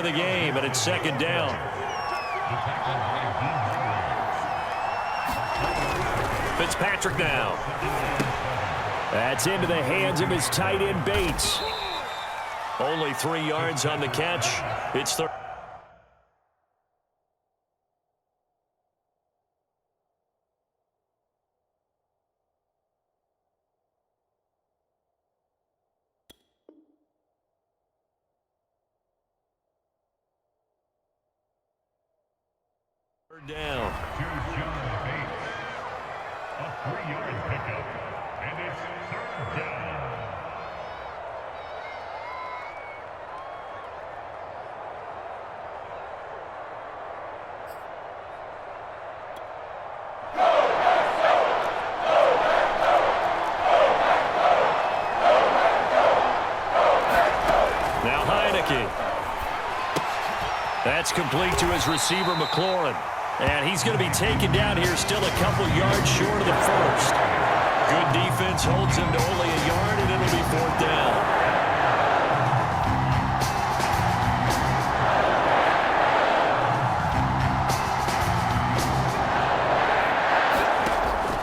The game, and it's second down. Fitzpatrick now. That's into the hands of his tight end, Bates. Only 3 yards on the catch. It's third. Down. A 3-yard pickup, and it's third down. Now Heineke. That's complete to his receiver, McLaurin. And he's going to be taken down here, still a couple yards short of the first. Good defense holds him to only a yard, and it'll be fourth down.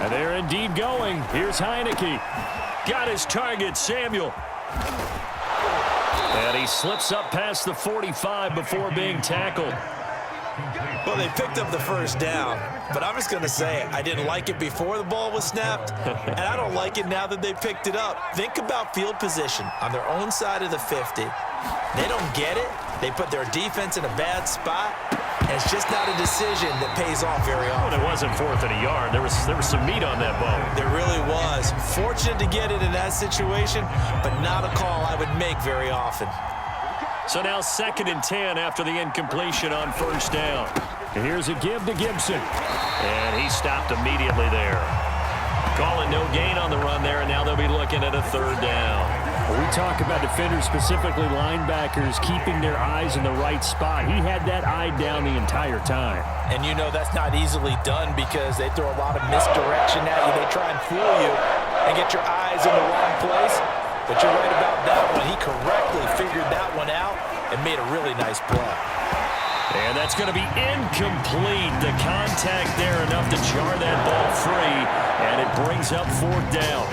And they're indeed going. Here's Heineke. Got his target, Samuel. And he slips up past the 45 before being tackled. Well, they picked up the first down, but I'm just going to say I didn't like it before the ball was snapped, and I don't like it now that they picked it up. Think about field position on their own side of the 50. They don't get it. They put their defense in a bad spot, and it's just not a decision that pays off very often. Well, it wasn't fourth and a yard. There was some meat on that bone. There really was. Fortunate to get it in that situation, but not a call I would make very often. So now 2nd and 10 after the incompletion on first down. And here's a give to Gibson. And he stopped immediately there. Calling no gain on the run there, and now they'll be looking at a third down. When we talk about defenders, specifically linebackers, keeping their eyes in the right spot. He had that eye down the entire time. And you know that's not easily done because they throw a lot of misdirection at you. They try and fool you and get your eyes in the wrong place. But you're right about that one. He correctly figured that one out and made a really nice play. And that's going to be incomplete. The contact there enough to jar that ball free, and it brings up fourth down.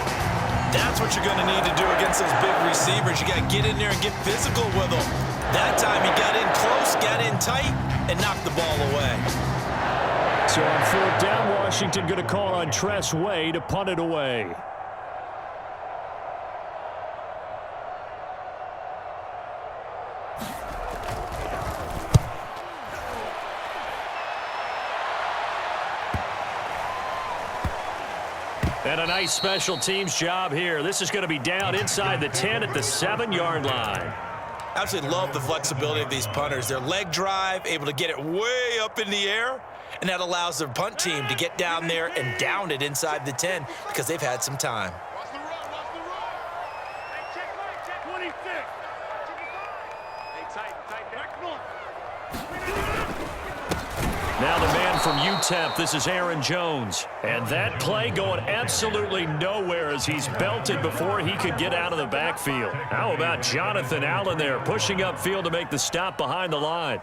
That's what you're going to need to do against those big receivers. You got to get in there and get physical with them. That time he got in close, got in tight, and knocked the ball away. So on fourth down, Washington going to call on Tress Way to punt it away. And a nice special teams job here. This is going to be down inside the 10 at the 7-yard line. Absolutely love the flexibility of these punters. Their leg drive, able to get it way up in the air, and that allows their punt team to get down there and down it inside the 10 because they've had some time. Now the man from UTEP, this is Aaron Jones. And that play going absolutely nowhere as he's belted before he could get out of the backfield. How about Jonathan Allen there pushing upfield to make the stop behind the line?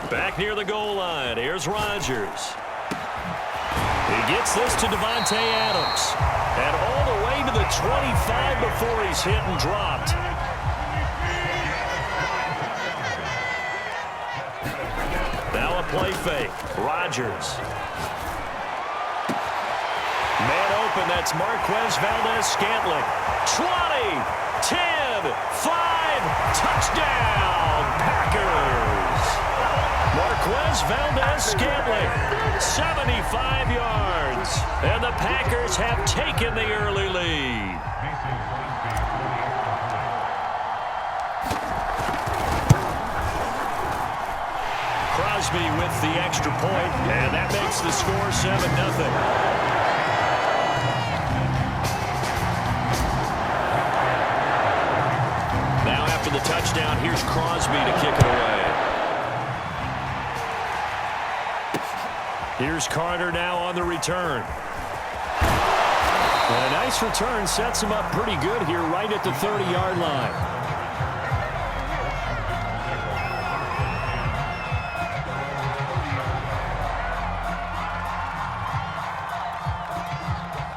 Back near the goal line, here's Rodgers. He gets this to Devontae Adams. And all the way to the 25 before he's hit and dropped. Now a play fake. Rodgers. Man open, that's Marquez Valdez-Scantling. 20, 10, 5, touchdown, Packers. Marquez Valdez-Scantling, 75 yards. And the Packers have taken the early lead. Crosby with the extra point, and that makes the score 7-0. Now after the touchdown, here's Crosby to kick it away. Here's Carter now on the return. And a nice return sets him up pretty good here right at the 30-yard line.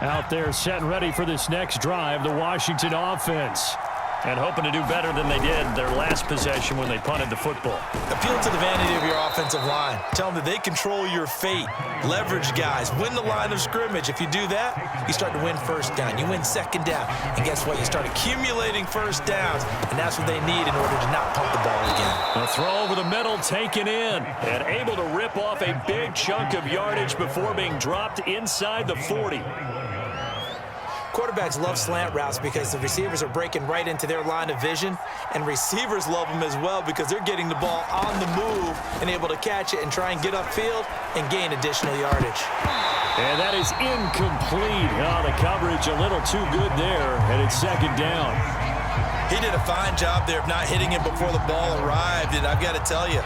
Out there set and ready for this next drive, the Washington offense. And hoping to do better than they did their last possession when they punted the football. Appeal to the vanity of your offensive line. Tell them that they control your fate. Leverage guys. Win the line of scrimmage. If you do that, you start to win first down. You win second down. And guess what? You start accumulating first downs. And that's what they need in order to not pump the ball again. A throw over the middle taken in. And able to rip off a big chunk of yardage before being dropped inside the 40. Quarterbacks love slant routes because the receivers are breaking right into their line of vision, and receivers love them as well because they're getting the ball on the move and able to catch it and try and get upfield and gain additional yardage. And that is incomplete. Oh, the coverage a little too good there, and it's second down. He did a fine job there of not hitting it before the ball arrived, and I've got to tell you,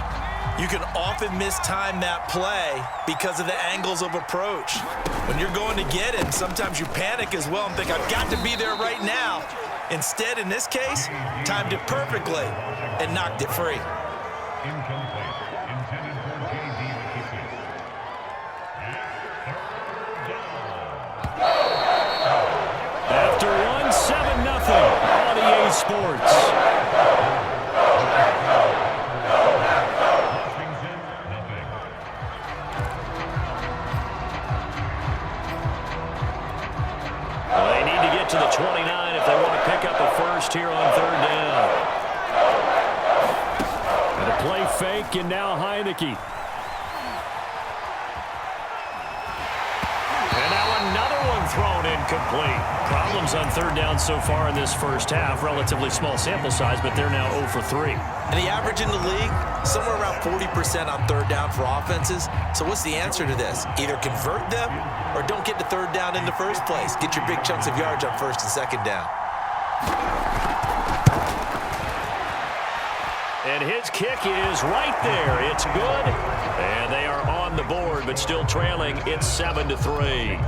you can often mistime that play because of the angles of approach. When you're going to get it, sometimes you panic as well and think, I've got to be there right now. Instead, in this case, timed it perfectly and knocked it free. Incomplete. Intended for J.D. McKissick. After one, 7-0 on EA Sports. To the 29 if they want to pick up a first here on third down. And a play fake, and now Heineke. And now another one thrown incomplete. Problems on third down so far in this first half. Relatively small sample size, but they're now 0 for 3. And the average in the league, somewhere around 40% on third down for offenses. So what's the answer to this? Either convert them or don't get the third down in the first place. Get your big chunks of yards on first and second down. And his kick is right there. It's good. And they are on the board, but still trailing. It's 7-3.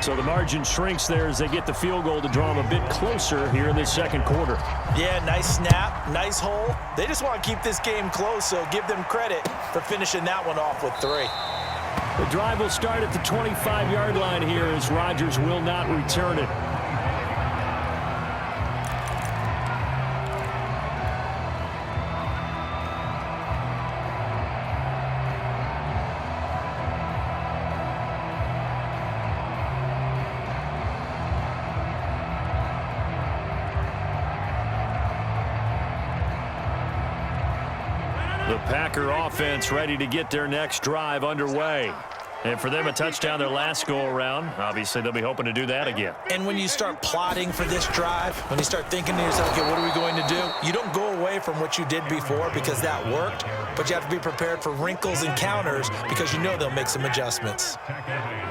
So the margin shrinks there as they get the field goal to draw them a bit closer here in this second quarter. Yeah, nice snap, nice hole. They just want to keep this game close, so give them credit for finishing that one off with 3. The drive will start at the 25-yard line here as Rodgers will not return it. The Packer offense ready to get their next drive underway. And for them, a touchdown their last go-around. Obviously, they'll be hoping to do that again. And when you start plotting for this drive, when you start thinking to yourself, okay, what are we going to do? You don't go away from what you did before because that worked, but you have to be prepared for wrinkles and counters because you know they'll make some adjustments.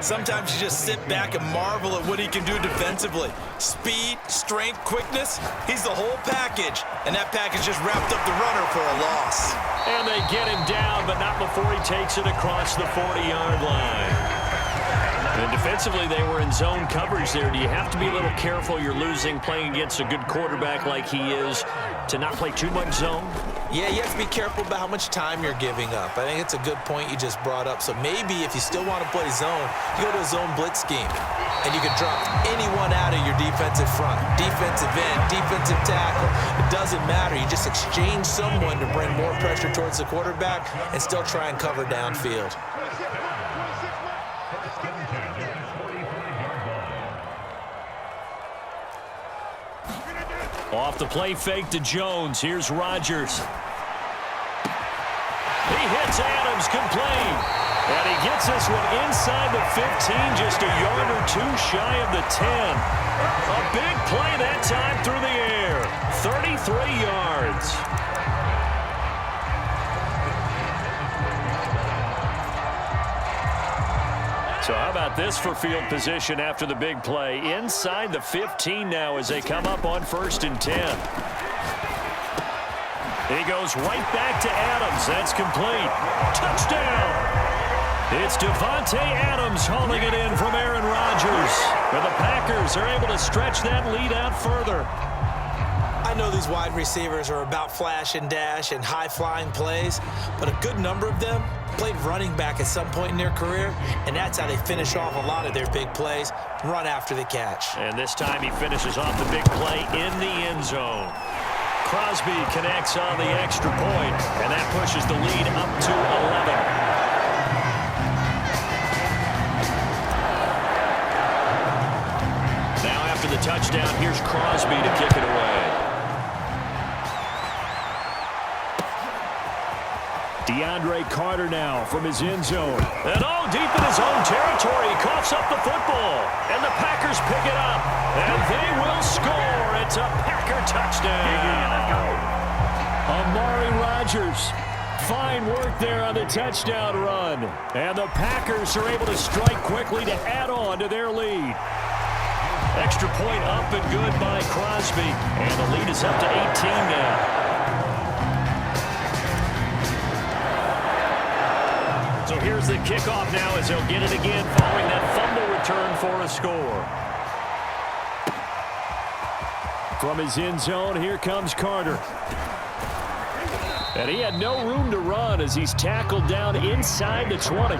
Sometimes you just sit back and marvel at what he can do defensively. Speed, strength, quickness, he's the whole package. And that package just wrapped up the runner for a loss. And they get him down, but not before he takes it across the 40-yard line. And defensively, they were in zone coverage there. Do you have to be a little careful? You're losing, playing against a good quarterback like he is, to not play too much zone? Yeah, you have to be careful about how much time you're giving up. I think it's a good point you just brought up. So maybe if you still want to play zone, you go to a zone blitz scheme. And you can drop anyone out of your defensive front. Defensive end, defensive tackle. It doesn't matter. You just exchange someone to bring more pressure towards the quarterback and still try and cover downfield. Off the play fake to Jones. Here's Rodgers. He hits Adams, complete. And he gets this one inside the 15, just a yard or two shy of the 10. A big play that time through the air. 33 yards. So how about this for field position after the big play? Inside the 15 now as they come up on 1st and 10. He goes right back to Adams. That's complete. Touchdown! It's Devontae Adams hauling it in from Aaron Rodgers. And the Packers are able to stretch that lead out further. I know these wide receivers are about flash and dash and high-flying plays, but a good number of them played running back at some point in their career, and that's how they finish off a lot of their big plays, run after the catch. And this time he finishes off the big play in the end zone. Crosby connects on the extra point, and that pushes the lead up to 11. The touchdown, here's Crosby to kick it away. DeAndre Carter now from his end zone. And all deep in his own territory, he coughs up the football. And the Packers pick it up. And they will score. It's a Packer touchdown. Amari Rodgers. Fine work there on the touchdown run. And the Packers are able to strike quickly to add on to their lead. Extra point up and good by Crosby. And the lead is up to 18 now. So here's the kickoff now as they'll get it again following that fumble return for a score. From his end zone, here comes Carter. And he had no room to run as he's tackled down inside the 20.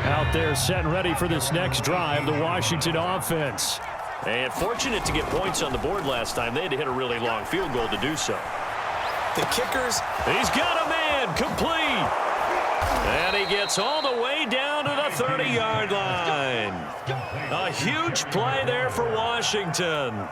Out there set and ready for this next drive, the Washington offense. And fortunate to get points on the board last time. They had to hit a really long field goal to do so. The kickers. He's got a man, complete. And he gets all the way down to the 30-yard line. A huge play there for Washington.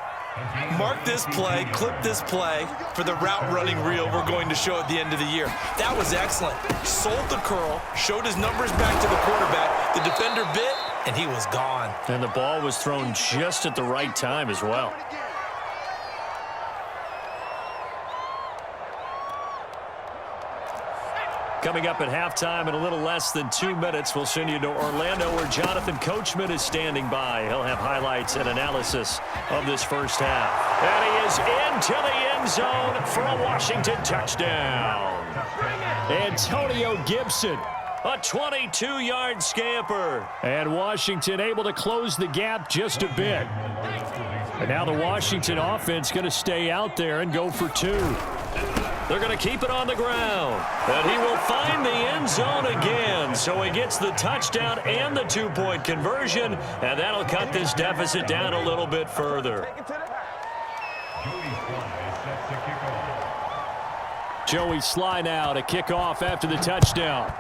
Mark this play, clip this play for the route running reel we're going to show at the end of the year. That was excellent. Sold the curl, showed his numbers back to the quarterback. The defender bit, and he was gone. And the ball was thrown just at the right time as well. Coming up at halftime in a little less than 2 minutes, we'll send you to Orlando where Jonathan Coachman is standing by. He'll have highlights and analysis of this first half. And he is into the end zone for a Washington touchdown. Antonio Gibson. A 22-yard scamper. And Washington able to close the gap just a bit. And now the Washington offense going to stay out there and go for two. They're going to keep it on the ground. And he will find the end zone again. So he gets the touchdown and the two-point conversion. And that'll cut this deficit down a little bit further. Joey Sly now to kick off after the touchdown.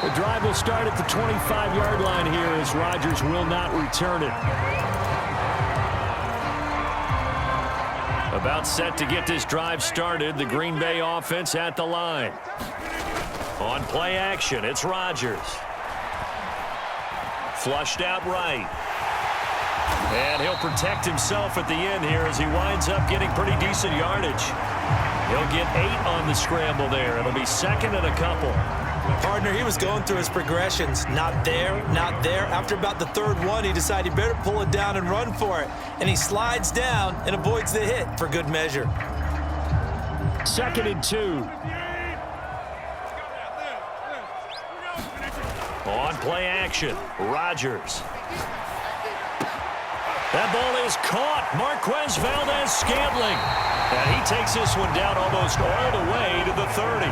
The drive will start at the 25-yard line here as Rodgers will not return it. About set to get this drive started, the Green Bay offense at the line. On play action, it's Rodgers. Flushed out right. And he'll protect himself at the end here as he winds up getting pretty decent yardage. He'll get 8 on the scramble there. It'll be second and a couple. Partner, he was going through his progressions. Not there, not there. After about the third one, he decided he better pull it down and run for it. And he slides down and avoids the hit for good measure. 2nd and 2. On play action, Rodgers. That ball is caught. Marquez Valdez-Scantling. And he takes this one down almost all the way to the 30.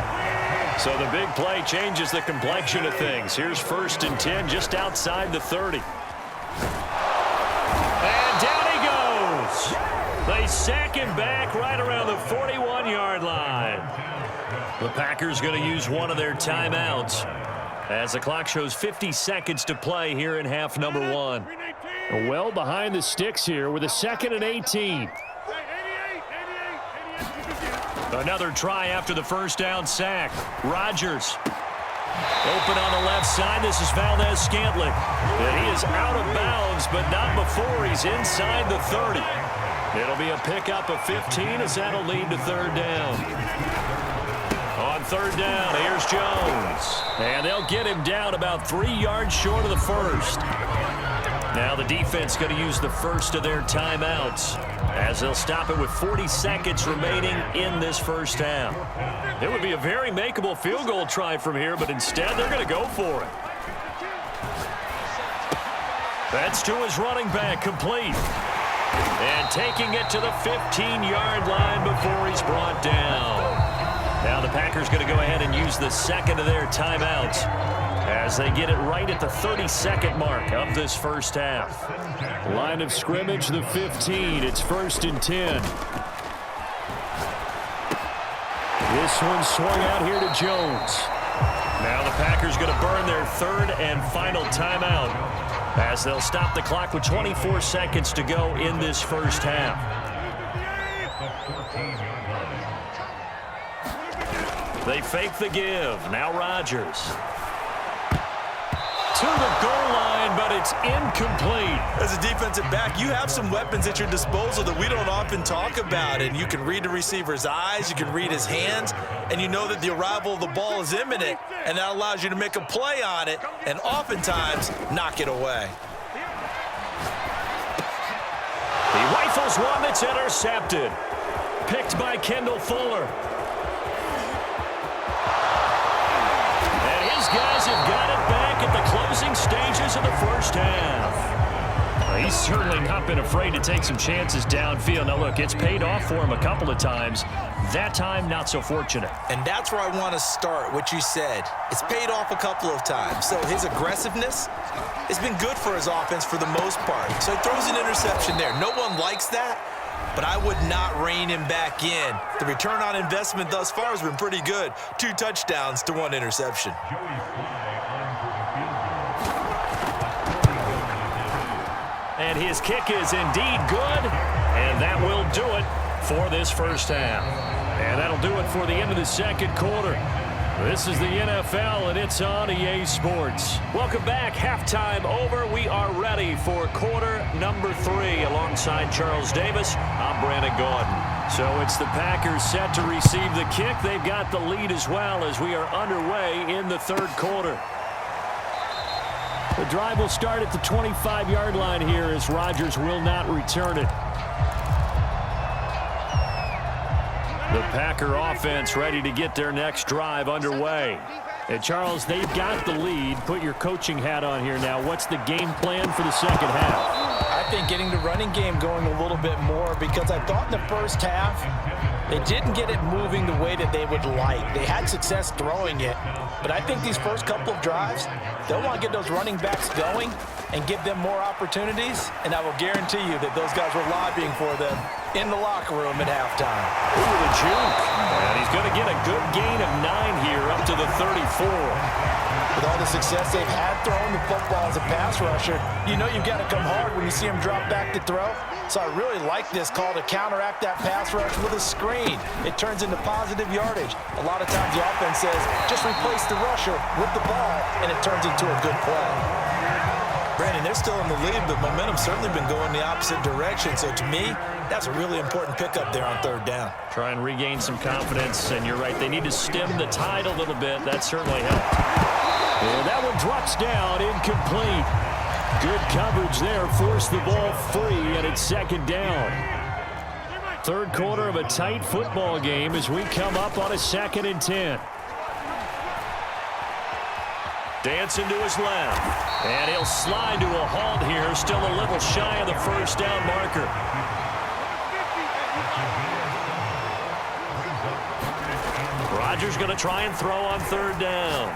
So the big play changes the complexion of things. Here's 1st and 10 just outside the 30. And down he goes. They sack him back right around the 41-yard line. The Packers going to use one of their timeouts as the clock shows 50 seconds to play here in half number 1. Well behind the sticks here with a 2nd and 18. Another try after the first down sack. Rodgers. Open on the left side. This is Valdez-Scantling. And he is out of bounds, but not before he's inside the 30. It'll be a pickup of 15 as that'll lead to 3rd down. On 3rd down, here's Jones. And they'll get him down about 3 yards short of the first. Now the defense going to use the first of their timeouts as they'll stop it with 40 seconds remaining in this first half. It would be a very makeable field goal try from here, but instead they're going to go for it. That's to his running back, complete. And taking it to the 15-yard line before he's brought down. Now the Packers going to go ahead and use the second of their timeouts as they get it right at the 32nd mark of this first half. Line of scrimmage, the 15. It's 1st and 10. This one swung out here to Jones. Now the Packers going to burn their third and final timeout as they'll stop the clock with 24 seconds to go in this first half. They fake the give. Now Rodgers. To the goal line, but it's incomplete. As a defensive back, you have some weapons at your disposal that we don't often talk about, and you can read the receiver's eyes, you can read his hands, and you know that the arrival of the ball is imminent, and that allows you to make a play on it and oftentimes knock it away. He rifles one that's intercepted. Picked by Kendall Fuller. And his guys have got it back at the closing stages of the first half. He's certainly not been afraid to take some chances downfield. Now, look, it's paid off for him a couple of times. That time, not so fortunate. And that's where I want to start, what you said. It's paid off a couple of times. So his aggressiveness has been good for his offense for the most part. So he throws an interception there. No one likes that, but I would not rein him back in. The return on investment thus far has been pretty good. 2 touchdowns to 1 interception. And his kick is indeed good, and that will do it for this first half. And that'll do it for the end of the second quarter. This is the NFL, and it's on EA Sports. Welcome back. Halftime over. We are ready for quarter number 3. Alongside Charles Davis, I'm Brandon Gaudin. So it's the Packers set to receive the kick. They've got the lead as well as we are underway in the third quarter. The drive will start at the 25-yard line here as Rodgers will not return it. The Packer offense ready to get their next drive underway. And Charles, they've got the lead. Put your coaching hat on here now. What's the game plan for the second half? I think getting the running game going a little bit more, because I thought in the first half they didn't get it moving the way that they would like. They had success throwing it, but I think these first couple of drives, they'll want to get those running backs going and give them more opportunities, and I will guarantee you that those guys were lobbying for them in the locker room at halftime. Ooh, the juke. And he's going to get a good gain of 9 here up to the 34. With all the success they've had throwing the football as a pass rusher, you know you've got to come hard when you see them drop back to throw. So I really like this call to counteract that pass rush with a screen. It turns into positive yardage. A lot of times the offense says, just replace the rusher with the ball, and it turns into a good play. Brandon, they're still in the lead, but momentum's certainly been going the opposite direction. So to me, that's a really important pickup there on third down. Try and regain some confidence, and you're right, they need to stem the tide a little bit. That certainly helped. And that one drops down, incomplete. Good coverage there, forced the ball free, and it's second down. Third quarter of a tight football game as we come up on a 2nd and 10. Dancing to his left. And he'll slide to a halt here. Still a little shy of the first down marker. Rodgers going to try and throw on third down.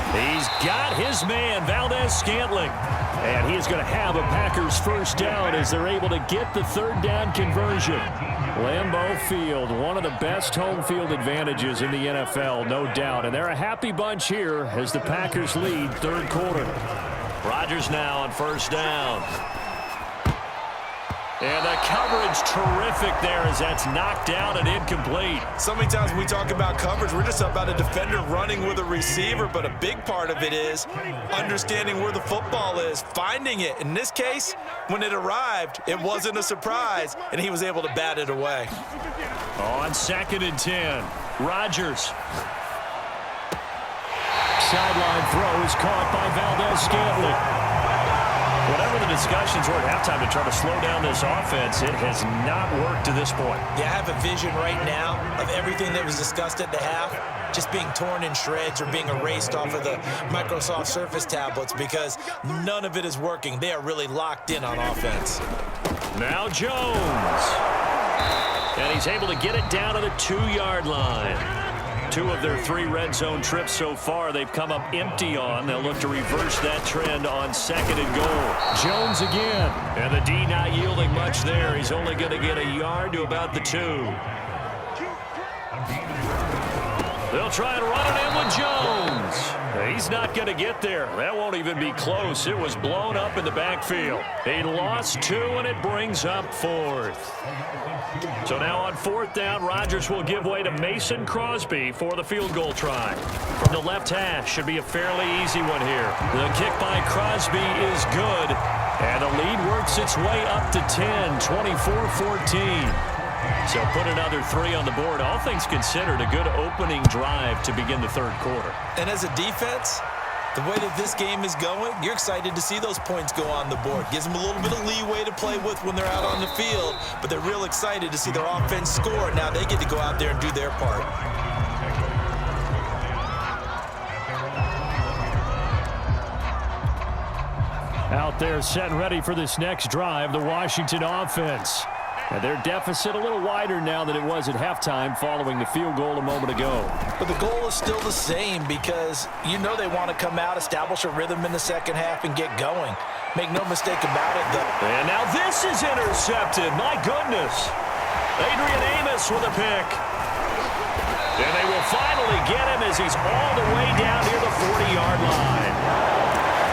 He's got his man, Valdez-Scantling. And he is going to have a Packers first down as they're able to get the third down conversion. Lambeau Field, one of the best home field advantages in the NFL, no doubt. And they're a happy bunch here as the Packers lead third quarter. Rodgers now on first down. And the coverage terrific there as that's knocked down and incomplete. So many times when we talk about coverage, we're just about a defender running with a receiver, but a big part of it is understanding where the football is, finding it. In this case, when it arrived, it wasn't a surprise, and he was able to bat it away. On 2nd and 10, Rodgers. Sideline throw is caught by Valdez-Scantling. Whatever the discussions were at halftime to try to slow down this offense, it has not worked to this point. Yeah, I have a vision right now of everything that was discussed at the half just being torn in shreds or being erased off of the Microsoft Surface tablets because none of it is working. They are really locked in on offense. Now Jones. And he's able to get it down to the 2-yard line. 2 of their 3 red zone trips so far they've come up empty on. They'll look to reverse that trend on 2nd and goal. Jones again. And the D not yielding much there. He's only going to get a yard to about the 2. They'll try and run it in with Jones. He's not going to get there. That won't even be close. It was blown up in the backfield. He lost 2, and it brings up 4th. So now on 4th down, Rodgers will give way to Mason Crosby for the field goal try. From the left hash, should be a fairly easy one here. The kick by Crosby is good, and the lead works its way up to 10, 24-14. So put another 3 on the board. All things considered, a good opening drive to begin the 3rd quarter. And as a defense, the way that this game is going, you're excited to see those points go on the board. Gives them a little bit of leeway to play with when they're out on the field, but they're real excited to see their offense score. Now they get to go out there and do their part. Out there set and ready for this next drive, the Washington offense. And their deficit a little wider now than it was at halftime following the field goal a moment ago. But the goal is still the same because you know they want to come out, establish a rhythm in the second half, and get going. Make no mistake about it, though. And now this is intercepted. My goodness. Adrian Amos with a pick. And they will finally get him as he's all the way down near the 40-yard line.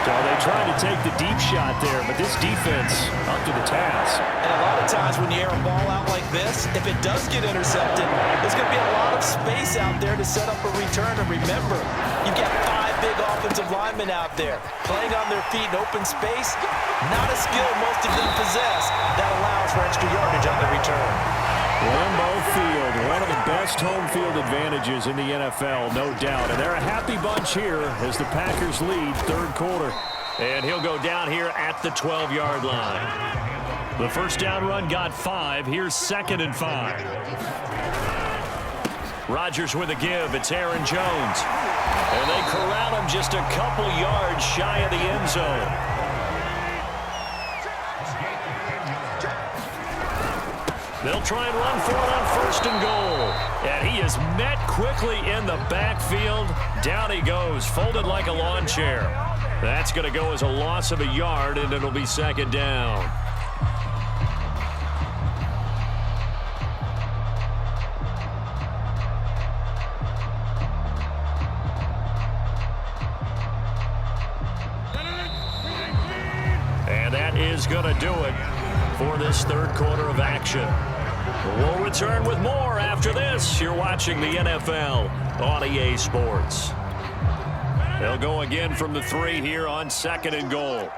So they tried to take the deep shot there, but this defense up to the task. And a lot of times when you air a ball out like this, if it does get intercepted, there's going to be a lot of space out there to set up a return. And remember, you've got 5 big offensive linemen out there playing on their feet in open space. Not a skill most of them possess that allows for extra yardage on the return. Lambeau Field, one of the best home field advantages in the NFL, no doubt. And they're a happy bunch here as the Packers lead 3rd quarter. And he'll go down here at the 12-yard line. The first down run got 5. Here's 2nd and 5. Rodgers with a give. It's Aaron Jones. And they corral him just a couple yards shy of the end zone. They'll try and run for it on 1st and goal. And he is met quickly in the backfield. Down he goes, folded like a lawn chair. That's going to go as a loss of a yard, and it'll be 2nd down. And that is going to do it for this 3rd quarter of action. We'll return with more after this. You're watching the NFL on EA Sports. They'll go again from the 3 here on 2nd and goal.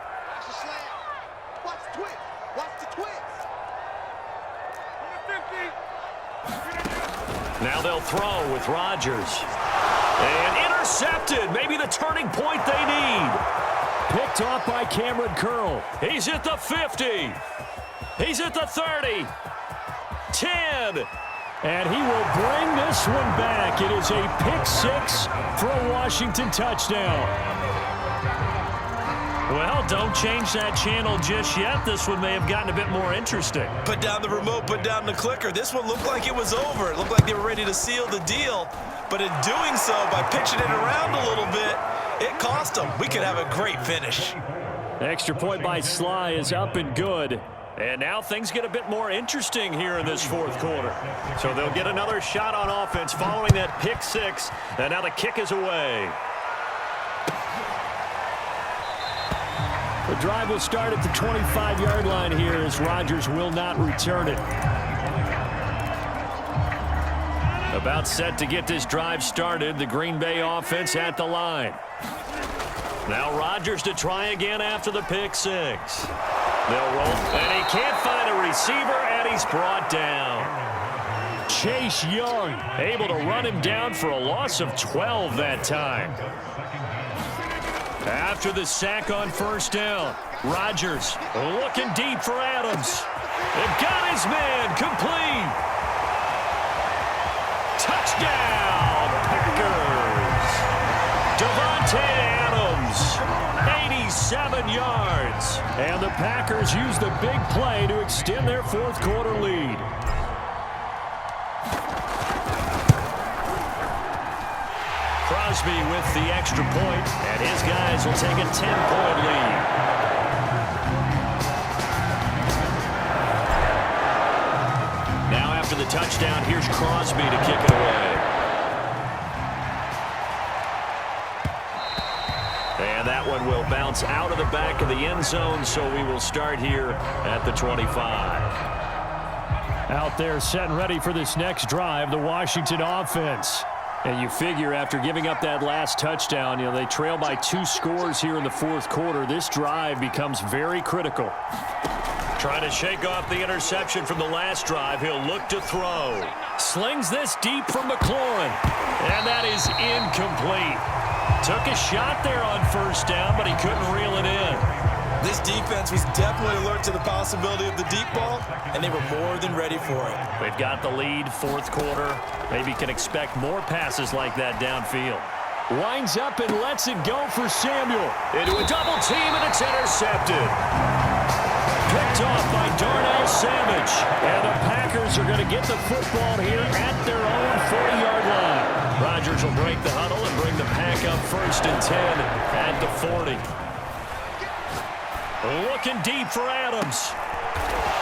Now they'll throw with Rodgers. And intercepted. Maybe the turning point they need. Picked off by Cameron Curl. He's at the 50. He's at the 30. 10. And he will bring this one back. It is a pick 6 for a Washington touchdown. Well, don't change that channel just yet. This one may have gotten a bit more interesting. Put down the remote, put down the clicker. This one looked like it was over. It looked like they were ready to seal the deal. But in doing so, by pitching it around a little bit, it cost them. We could have a great finish. Extra point by Sly is up and good. And now things get a bit more interesting here in this 4th quarter. So they'll get another shot on offense following that pick 6. And now the kick is away. The drive will start at the 25-yard line here as Rodgers will not return it. About set to get this drive started. The Green Bay offense at the line. Now Rodgers to try again after the pick 6. They'll roll, and he can't find a receiver, and he's brought down. Chase Young able to run him down for a loss of 12 that time. After the sack on 1st down, Rodgers looking deep for Adams. They've got his man complete. Touchdown, Packers. Davante Adams, 87 yards. And the Packers use the big play to extend their fourth quarter lead. Crosby with the extra point, and his guys will take a 10-point lead. Now after the touchdown, here's Crosby to kick it away. And that one will bounce out of the back of the end zone, so we will start here at the 25. Out there set and ready for this next drive, the Washington offense. And you figure after giving up that last touchdown, they trail by 2 scores here in the fourth quarter. This drive becomes very critical. Trying to shake off the interception from the last drive. He'll look to throw. Slings this deep from McLaurin. And that is incomplete. Took a shot there on first down, but he couldn't reel it in. This defense was definitely alert to the possibility of the deep ball, and they were more than ready for it. They've got the lead, fourth quarter. Maybe can expect more passes like that downfield. Winds up and lets it go for Samuel. Into a double team, and it's intercepted. Picked off by Darnell Savage. And the Packers are going to get the football here at their own 40-yard line. Rodgers will break the huddle and bring the Pack up 1st and 10 at the 40. Looking deep for Adams.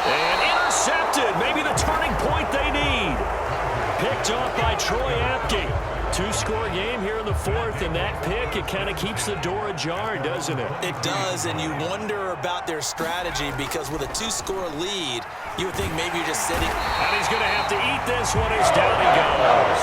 And intercepted. Maybe the turning point they need. Picked off by Troy Apke. 2-score game here in the fourth, and that pick, it kind of keeps the door ajar, doesn't it? It does, and you wonder about their strategy because with a 2-score lead, you would think maybe you're just sitting. And he's going to have to eat this one as down he goes.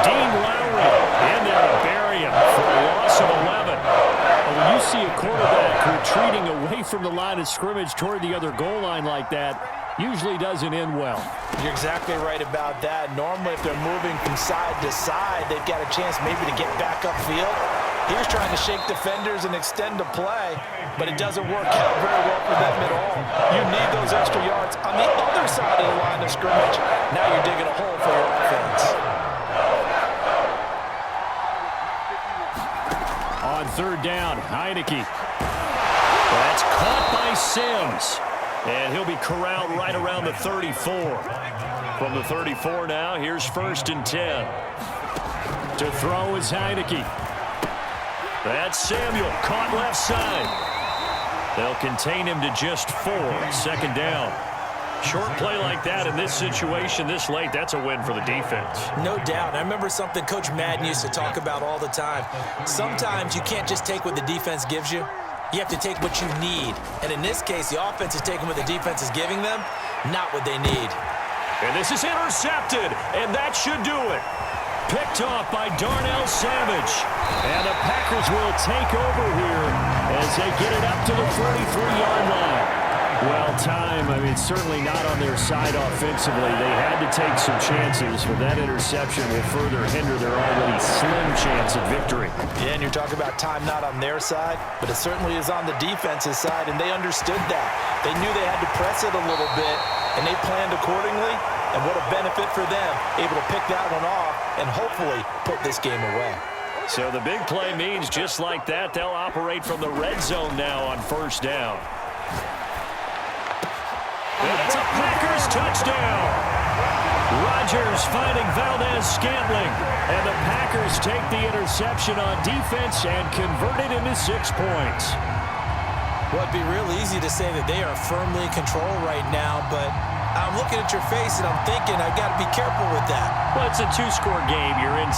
Dean Lowry in there to bury him for a loss of 11. When you see a quarterback retreating away from the line of scrimmage toward the other goal line like that, usually doesn't end well. You're exactly right about that. Normally, if they're moving from side to side, they've got a chance maybe to get back upfield. He was trying to shake defenders and extend the play, but it doesn't work out very well for them at all. You need those extra yards on the other side of the line of scrimmage. Now you're digging a hole for your offense. On 3rd down, Heineke. That's caught by Sims. And he'll be corralled right around the 34. From the 34 now, here's 1st and 10. To throw is Heineke. That's Samuel, caught left side. They'll contain him to just 4, 2nd down. Short play like that in this situation this late, that's a win for the defense. No doubt. I remember something Coach Madden used to talk about all the time. Sometimes you can't just take what the defense gives you. You have to take what you need. And in this case, the offense is taking what the defense is giving them, not what they need. And this is intercepted, and that should do it. Picked off by Darnell Savage. And the Packers will take over here as they get it up to the 43-yard line. Well, it's certainly not on their side offensively. They had to take some chances, but that interception will further hinder their already slim chance of victory. Yeah, and you're talking about time not on their side, but it certainly is on the defense's side, and they understood that. They knew they had to press it a little bit, and they planned accordingly, and what a benefit for them, able to pick that one off and hopefully put this game away. So the big play means just like that, they'll operate from the red zone now on 1st down. And it's a Packers touchdown. Rodgers finding Valdez-Scantling. And the Packers take the interception on defense and convert it into 6 points. Well, it'd be real easy to say that they are firmly in control right now, but I'm looking at your face and I'm thinking I've got to be careful with that. Well, it's a 2-score game. You're in